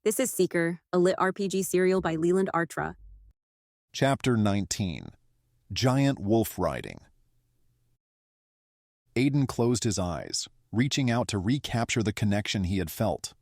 This is Seeker, a LitRPG serial by Leland Artra. Chapter 19. Giant Wolf Riding. Aiden closed his eyes, reaching out to recapture the connection he had felt.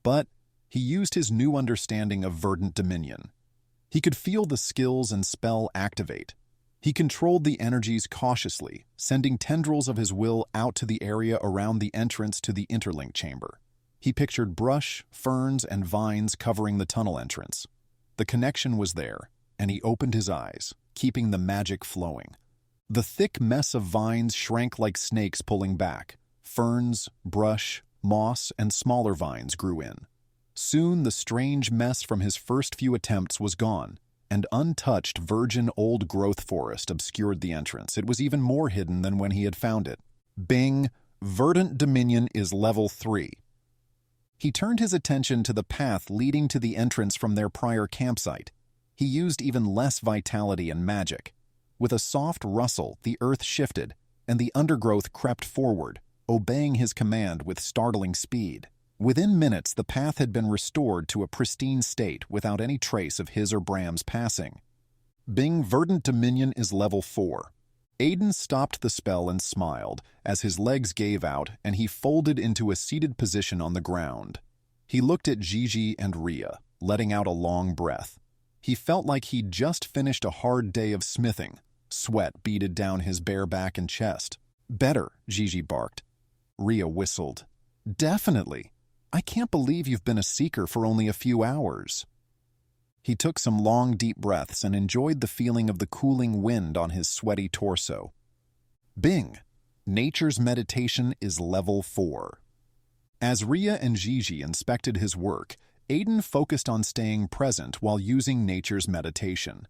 But he used his new understanding of verdant dominion. He could feel the skills and spell activate. He controlled the energies cautiously, sending tendrils of his will out to the area around the entrance to the interlink chamber. He pictured brush, ferns, and vines covering the tunnel entrance. The connection was there, and he opened his eyes, keeping the magic flowing. The thick mess of vines shrank like snakes pulling back. Ferns, brush, moss, and smaller vines grew in. Soon the strange mess from his first few attempts was gone, and untouched virgin old-growth forest obscured the entrance. It was even more hidden than when he had found it. Bing, verdant dominion is level 3. He turned his attention to the path leading to the entrance from their prior campsite. He used even less vitality and magic. With a soft rustle, the earth shifted, and the undergrowth crept forward, obeying his command with startling speed. Within minutes, the path had been restored to a pristine state without any trace of his or Bram's passing. Bing, verdant dominion is level 4. Aiden stopped the spell and smiled as his legs gave out and he folded into a seated position on the ground. He looked at Gigi and Rhea, letting out a long breath. He felt like he'd just finished a hard day of smithing. Sweat beaded down his bare back and chest. "Better," Gigi barked. Rhea whistled. "Definitely. I can't believe you've been a seeker for only a few hours." He took some long, deep breaths and enjoyed the feeling of the cooling wind on his sweaty torso. Bing, nature's meditation is level 4. As Rhea and Gigi inspected his work, Aiden focused on staying present while using nature's meditation.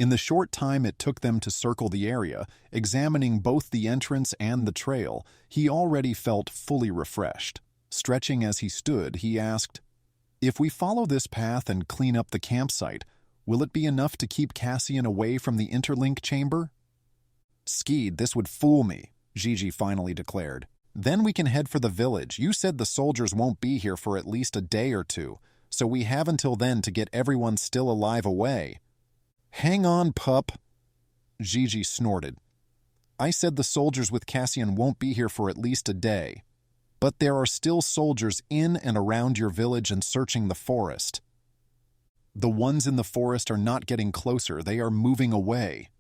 In the short time it took them to circle the area, examining both the entrance and the trail, he already felt fully refreshed. Stretching as he stood, he asked, "If we follow this path and clean up the campsite, will it be enough to keep Cassian away from the interlink chamber?" "Skeed, this would fool me," Gigi finally declared. "Then we can head for the village. You said the soldiers won't be here for at least a day or two, so we have until then to get everyone still alive away." "Hang on, pup," Gigi snorted. "I said the soldiers with Cassian won't be here for at least a day. But there are still soldiers in and around your village and searching the forest." "The ones in the forest are not getting closer, they are moving away."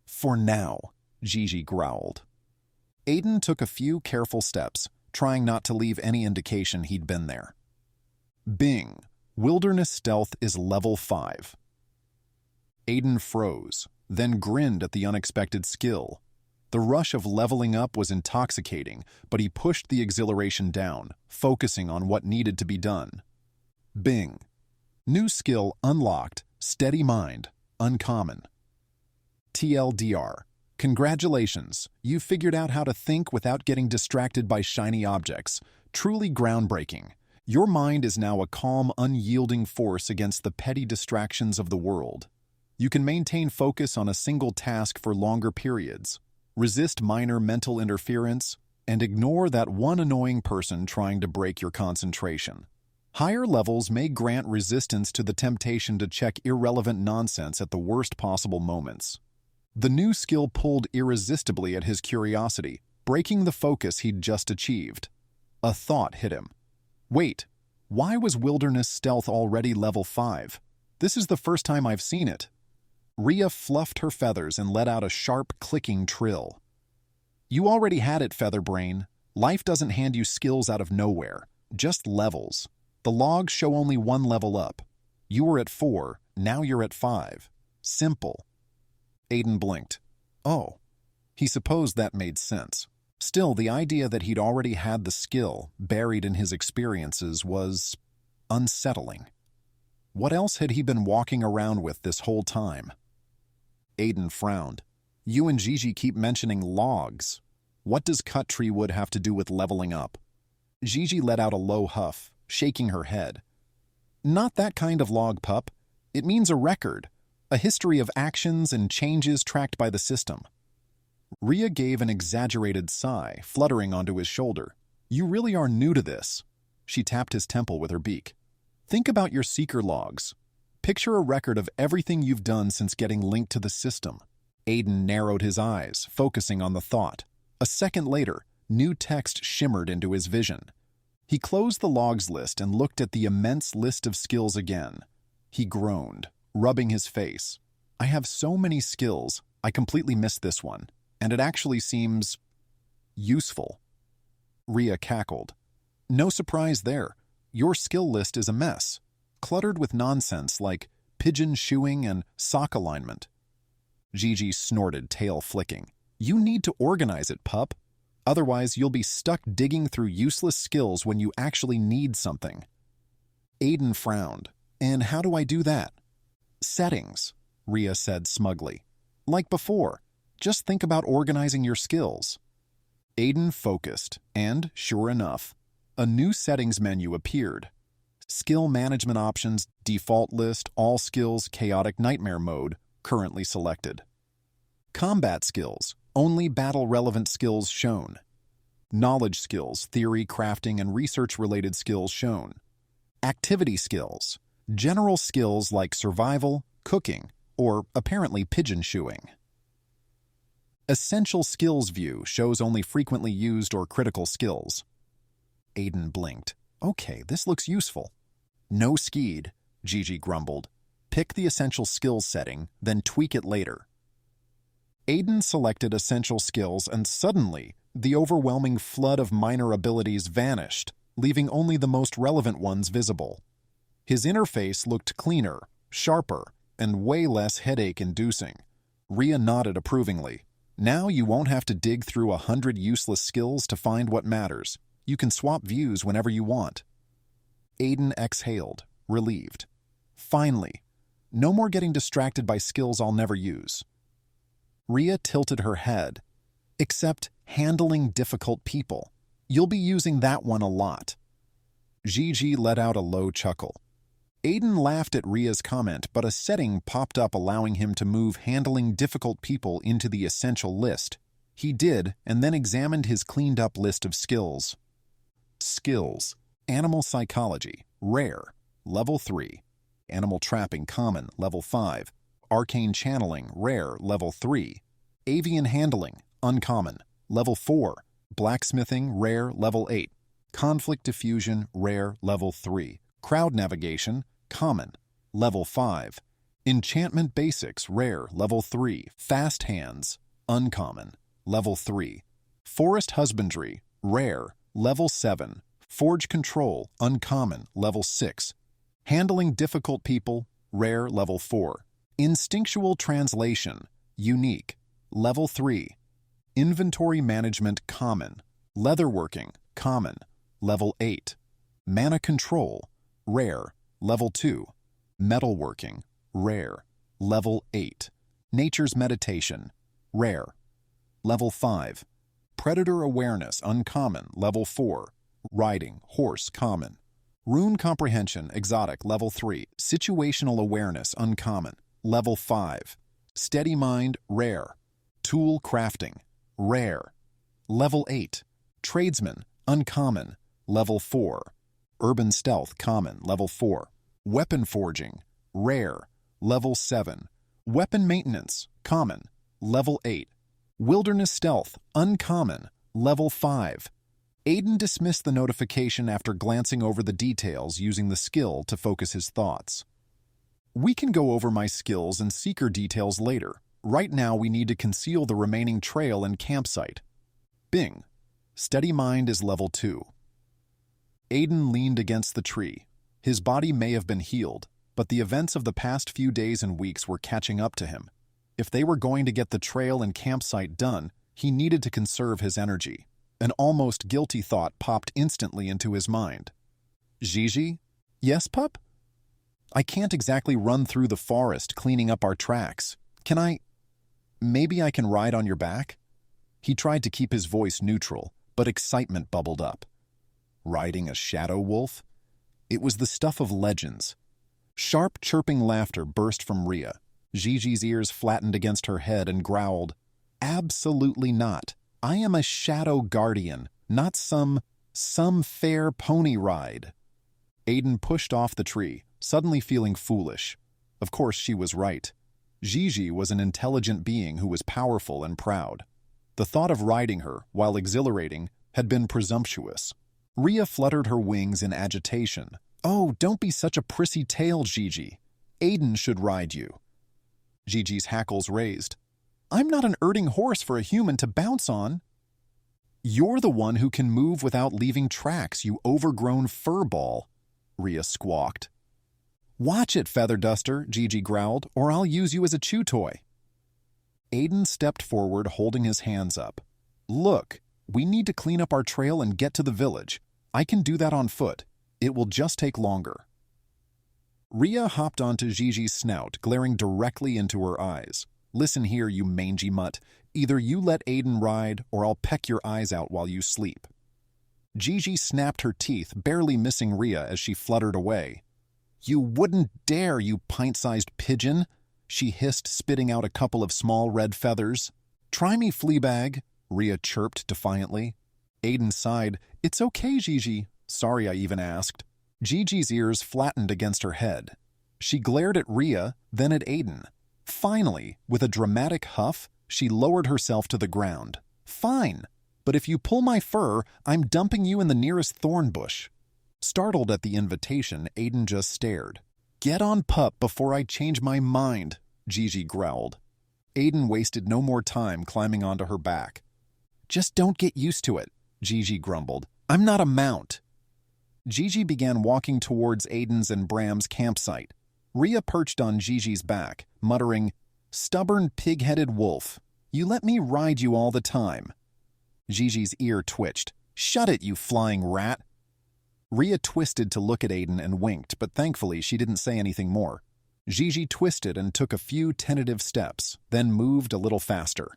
"For now," Gigi growled. Aiden took a few careful steps, trying not to leave any indication he'd been there. Bing, wilderness stealth is level 5. Aiden froze, then grinned at the unexpected skill. The rush of leveling up was intoxicating, but he pushed the exhilaration down, focusing on what needed to be done. Bing. New skill unlocked, steady mind, uncommon. TLDR. Congratulations, you figured out how to think without getting distracted by shiny objects. Truly groundbreaking. Your mind is now a calm, unyielding force against the petty distractions of the world. You can maintain focus on a single task for longer periods. Resist minor mental interference, and ignore that one annoying person trying to break your concentration. Higher levels may grant resistance to the temptation to check irrelevant nonsense at the worst possible moments. The new skill pulled irresistibly at his curiosity, breaking the focus he'd just achieved. A thought hit him. Wait, why was wilderness stealth already level 5? This is the first time I've seen it. Rhea fluffed her feathers and let out a sharp, clicking trill. "You already had it, Featherbrain. Life doesn't hand you skills out of nowhere, just levels. The logs show only one level up. You were at 4, now you're at 5. Simple." Aiden blinked. Oh, he supposed that made sense. Still, the idea that he'd already had the skill buried in his experiences was unsettling. What else had he been walking around with this whole time? Aiden frowned. "You and Gigi keep mentioning logs. What does cut tree wood have to do with leveling up?" Gigi let out a low huff, shaking her head. "Not that kind of log, pup. It means a record, a history of actions and changes tracked by the system." Rhea gave an exaggerated sigh, fluttering onto his shoulder. "You really are new to this." She tapped his temple with her beak. Think about your seeker logs. Picture a record of everything you've done since getting linked to the system. Aiden narrowed his eyes, focusing on the thought. A second later, new text shimmered into his vision. He closed the logs list and looked at the immense list of skills again. He groaned, rubbing his face. I have so many skills, I completely missed this one, and it actually seems useful. Rhea cackled. No surprise there. Your skill list is a mess, cluttered with nonsense like pigeon shoeing and sock alignment. Gigi snorted, tail flicking. You need to organize it, pup. Otherwise, you'll be stuck digging through useless skills when you actually need something. Aiden frowned. And how do I do that? Settings, Rhea said smugly. Like before, just think about organizing your skills. Aiden focused, and, sure enough, a new settings menu appeared. Skill management options, default list, all skills, chaotic nightmare mode, currently selected. Combat skills, only battle-relevant skills shown. Knowledge skills, theory, crafting, and research-related skills shown. Activity skills, general skills like survival, cooking, or apparently pigeon shoeing. Essential skills view shows only frequently used or critical skills. Aiden blinked. Okay, this looks useful. No skied, Gigi grumbled. Pick the essential skills setting, then tweak it later. Aiden selected essential skills and suddenly, the overwhelming flood of minor abilities vanished, leaving only the most relevant ones visible. His interface looked cleaner, sharper, and way less headache-inducing. Rhea nodded approvingly. Now you won't have to dig through 100 useless skills to find what matters. You can swap views whenever you want. Aiden exhaled, relieved. Finally, no more getting distracted by skills I'll never use. Rhea tilted her head. Except handling difficult people. You'll be using that one a lot. Gigi let out a low chuckle. Aiden laughed at Rhea's comment, but a setting popped up allowing him to move handling difficult people into the essential list. He did, and then examined his cleaned-up list of skills. Skills. Animal psychology, rare, level 3. Animal trapping, common, level 5. Arcane channeling, rare, level 3. Avian handling, uncommon, level 4. Blacksmithing, rare, level 8. Conflict diffusion, rare, level 3. Crowd navigation, common, level 5. Enchantment basics, rare, level 3. Fast hands, uncommon, level 3. Forest husbandry, rare, level 7. Forge control, uncommon, level 6. Handling difficult people, rare, level 4. Instinctual translation, unique, level 3. Inventory management, common. Leatherworking, common, level 8. Mana control, rare, level 2. Metalworking, rare, level 8. Nature's meditation, rare, level 5. Predator awareness, uncommon, level 4. Riding, horse, common. Rune comprehension, exotic, level 3. Situational awareness, uncommon, level 5. Steady mind, rare. Tool crafting, rare, level 8. Tradesman, uncommon, level 4. Urban stealth, common, level 4. Weapon forging, rare, level 7. Weapon maintenance, common, level 8. Wilderness stealth, uncommon, level 5. Aiden dismissed the notification after glancing over the details using the skill to focus his thoughts. We can go over my skills and seeker details later. Right now we need to conceal the remaining trail and campsite. Bing. Steady mind is level 2. Aiden leaned against the tree. His body may have been healed, but the events of the past few days and weeks were catching up to him. If they were going to get the trail and campsite done, he needed to conserve his energy. An almost guilty thought popped instantly into his mind. Gigi? Yes, pup? I can't exactly run through the forest cleaning up our tracks. Can I? Maybe I can ride on your back? He tried to keep his voice neutral, but excitement bubbled up. Riding a shadow wolf? It was the stuff of legends. Sharp, chirping laughter burst from Rhea. Gigi's ears flattened against her head and growled, Absolutely not. I am a shadow guardian, not some fair pony ride. Aiden pushed off the tree, suddenly feeling foolish. Of course, she was right. Gigi was an intelligent being who was powerful and proud. The thought of riding her, while exhilarating, had been presumptuous. Rhea fluttered her wings in agitation. "Oh, don't be such a prissy tail, Gigi. Aiden should ride you." Gigi's hackles raised. "I'm not an erding horse for a human to bounce on." "You're the one who can move without leaving tracks, you overgrown furball," Rhea squawked. "Watch it, Feather Duster," Gigi growled, "or I'll use you as a chew toy." Aiden stepped forward, holding his hands up. "Look, we need to clean up our trail and get to the village. I can do that on foot. It will just take longer." Rhea hopped onto Gigi's snout, glaring directly into her eyes. "Listen here, you mangy mutt. Either you let Aiden ride, or I'll peck your eyes out while you sleep." Gigi snapped her teeth, barely missing Rhea as she fluttered away. "You wouldn't dare, you pint-sized pigeon," she hissed, spitting out a couple of small red feathers. "Try me, Fleabag," Rhea chirped defiantly. Aiden sighed. "It's okay, Gigi. Sorry I even asked." Gigi's ears flattened against her head. She glared at Rhea, then at Aiden. Finally, with a dramatic huff, she lowered herself to the ground. "Fine, but if you pull my fur, I'm dumping you in the nearest thorn bush." Startled at the invitation, Aiden just stared. "Get on, pup, before I change my mind," Gigi growled. Aiden wasted no more time climbing onto her back. "Just don't get used to it," Gigi grumbled. "I'm not a mount." Gigi began walking towards Aiden's and Bram's campsite. Rhea perched on Gigi's back, muttering, "Stubborn pig-headed wolf. You let me ride you all the time." Gigi's ear twitched. "Shut it, you flying rat." Rhea twisted to look at Aiden and winked, but thankfully she didn't say anything more. Gigi twisted and took a few tentative steps, then moved a little faster.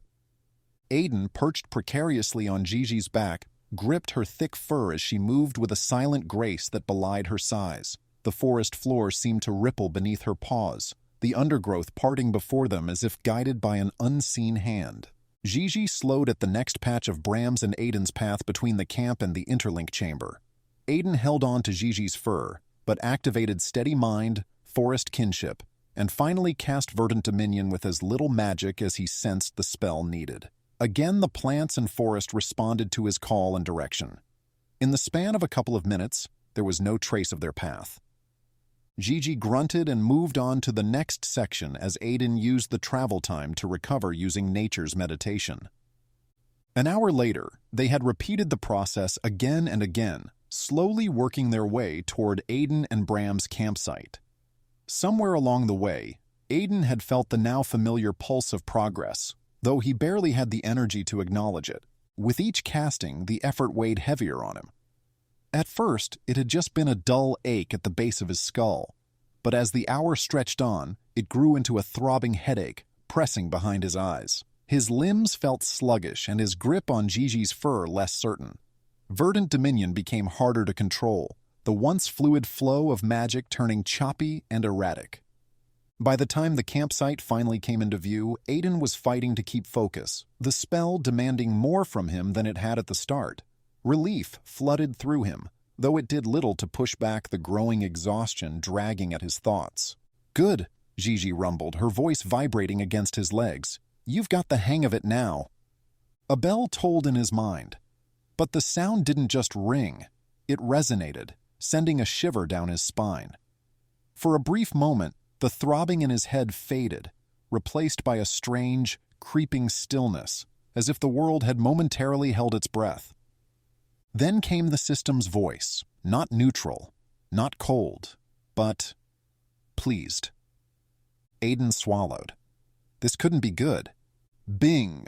Aiden, perched precariously on Gigi's back, gripped her thick fur as she moved with a silent grace that belied her size. The forest floor seemed to ripple beneath her paws, the undergrowth parting before them as if guided by an unseen hand. Gigi slowed at the next patch of Bram's and Aiden's path between the camp and the interlink chamber. Aiden held on to Gigi's fur, but activated steady mind, forest kinship, and finally cast verdant dominion with as little magic as he sensed the spell needed. Again, the plants and forest responded to his call and direction. In the span of a couple of minutes, there was no trace of their path. Gigi grunted and moved on to the next section as Aiden used the travel time to recover using nature's meditation. An hour later, they had repeated the process again and again, slowly working their way toward Aiden and Bram's campsite. Somewhere along the way, Aiden had felt the now familiar pulse of progress, though he barely had the energy to acknowledge it. With each casting, the effort weighed heavier on him. At first, it had just been a dull ache at the base of his skull, but as the hour stretched on, it grew into a throbbing headache, pressing behind his eyes. His limbs felt sluggish and his grip on Gigi's fur less certain. Verdant dominion became harder to control, the once fluid flow of magic turning choppy and erratic. By the time the campsite finally came into view, Aiden was fighting to keep focus, the spell demanding more from him than it had at the start. Relief flooded through him, though it did little to push back the growing exhaustion dragging at his thoughts. "Good," Gigi rumbled, her voice vibrating against his legs. "You've got the hang of it now." A bell tolled in his mind. But the sound didn't just ring. It resonated, sending a shiver down his spine. For a brief moment, the throbbing in his head faded, replaced by a strange, creeping stillness, as if the world had momentarily held its breath. Then came the system's voice, not neutral, not cold, but pleased. Aiden swallowed. This couldn't be good. Bing!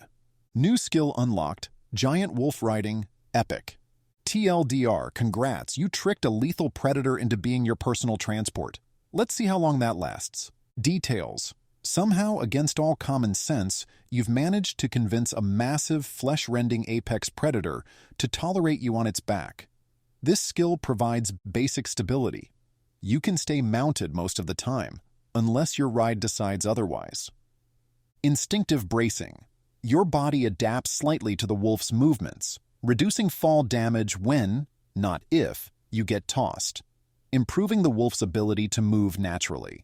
New skill unlocked, giant wolf riding, epic. TLDR, congrats, you tricked a lethal predator into being your personal transport. Let's see how long that lasts. Details. Somehow, against all common sense, you've managed to convince a massive, flesh-rending apex predator to tolerate you on its back. This skill provides basic stability. You can stay mounted most of the time, unless your ride decides otherwise. Instinctive bracing. Your body adapts slightly to the wolf's movements, reducing fall damage when, not if, you get tossed. improving the wolf's ability to move naturally.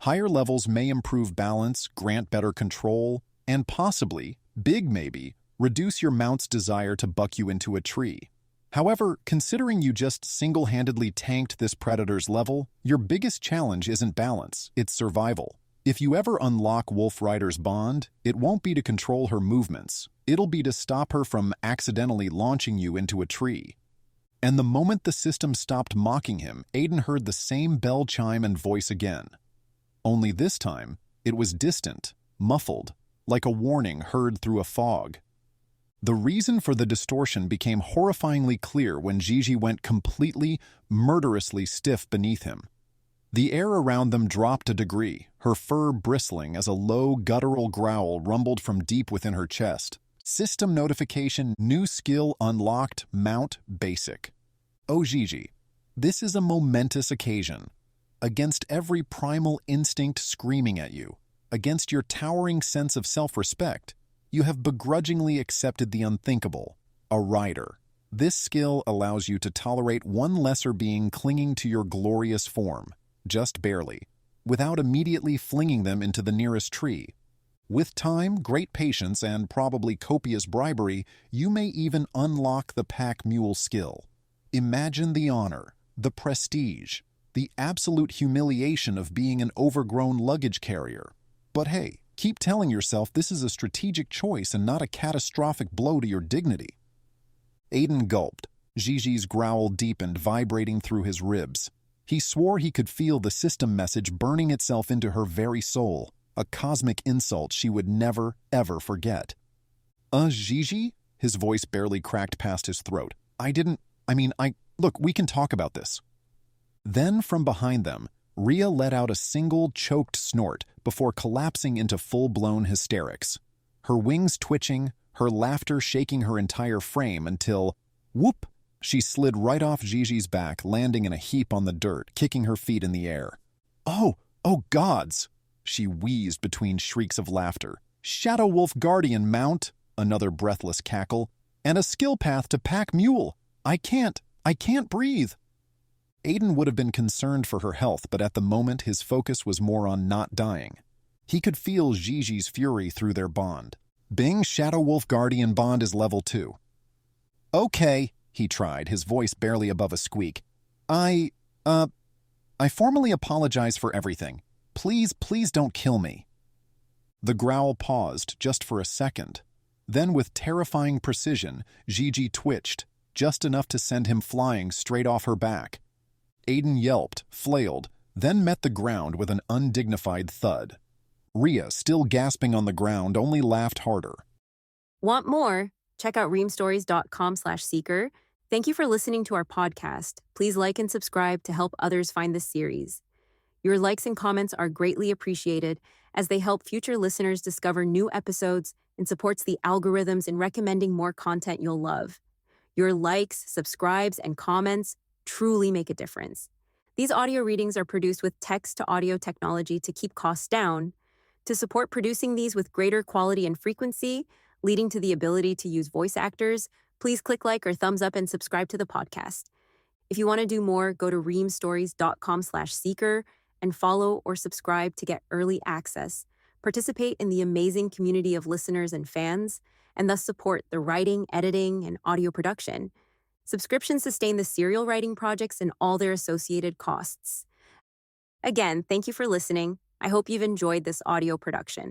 Higher levels may improve balance, grant better control, and possibly, big maybe, reduce your mount's desire to buck you into a tree. However, considering you just single-handedly tanked this predator's level, your biggest challenge isn't balance, it's survival. If you ever unlock Wolf Rider's bond, it won't be to control her movements. It'll be to stop her from accidentally launching you into a tree. And the moment the system stopped mocking him, Aiden heard the same bell chime and voice again. Only this time, it was distant, muffled, like a warning heard through a fog. The reason for the distortion became horrifyingly clear when Gigi went completely, murderously stiff beneath him. The air around them dropped a degree, her fur bristling as a low, guttural growl rumbled from deep within her chest. System notification, new skill unlocked, mount basic. Oh Gigi, this is a momentous occasion. Against every primal instinct screaming at you, against your towering sense of self-respect, you have begrudgingly accepted the unthinkable, a rider. This skill allows you to tolerate one lesser being clinging to your glorious form, just barely, without immediately flinging them into the nearest tree. With time, great patience, and probably copious bribery, you may even unlock the pack mule skill. Imagine the honor, the prestige, the absolute humiliation of being an overgrown luggage carrier. But hey, keep telling yourself this is a strategic choice and not a catastrophic blow to your dignity. Aiden gulped. Gigi's growl deepened, vibrating through his ribs. He swore he could feel the system message burning itself into her very soul, a cosmic insult she would never, ever forget. Gigi? His voice barely cracked past his throat. Look, we can talk about this. Then, from behind them, Rhea let out a single, choked snort before collapsing into full-blown hysterics. Her wings twitching, her laughter shaking her entire frame until, whoop, she slid right off Gigi's back, landing in a heap on the dirt, kicking her feet in the air. Oh gods! She wheezed between shrieks of laughter. Shadow Wolf Guardian mount, another breathless cackle, and a skill path to pack mule. I can't breathe. Aiden would have been concerned for her health, but at the moment his focus was more on not dying. He could feel Gigi's fury through their bond. Bing Shadow Wolf Guardian bond is level 2. Okay, he tried, his voice barely above a squeak. I formally apologize for everything. Please don't kill me. The growl paused just for a second. Then with terrifying precision, Gigi twitched, just enough to send him flying straight off her back. Aiden yelped, flailed, then met the ground with an undignified thud. Rhea, still gasping on the ground, only laughed harder. Want more? Check out reamstories.com/seeker. Thank you for listening to our podcast. Please like and subscribe to help others find this series. Your likes and comments are greatly appreciated as they help future listeners discover new episodes and supports the algorithms in recommending more content you'll love. Your likes, subscribes, and comments truly make a difference. These audio readings are produced with text-to-audio technology to keep costs down. To support producing these with greater quality and frequency, leading to the ability to use voice actors, please click like or thumbs up and subscribe to the podcast. If you want to do more, go to reamstories.com/seeker and follow or subscribe to get early access, participate in the amazing community of listeners and fans, and thus support the writing, editing, and audio production. Subscriptions sustain the serial writing projects and all their associated costs. Again, thank you for listening. I hope you've enjoyed this audio production.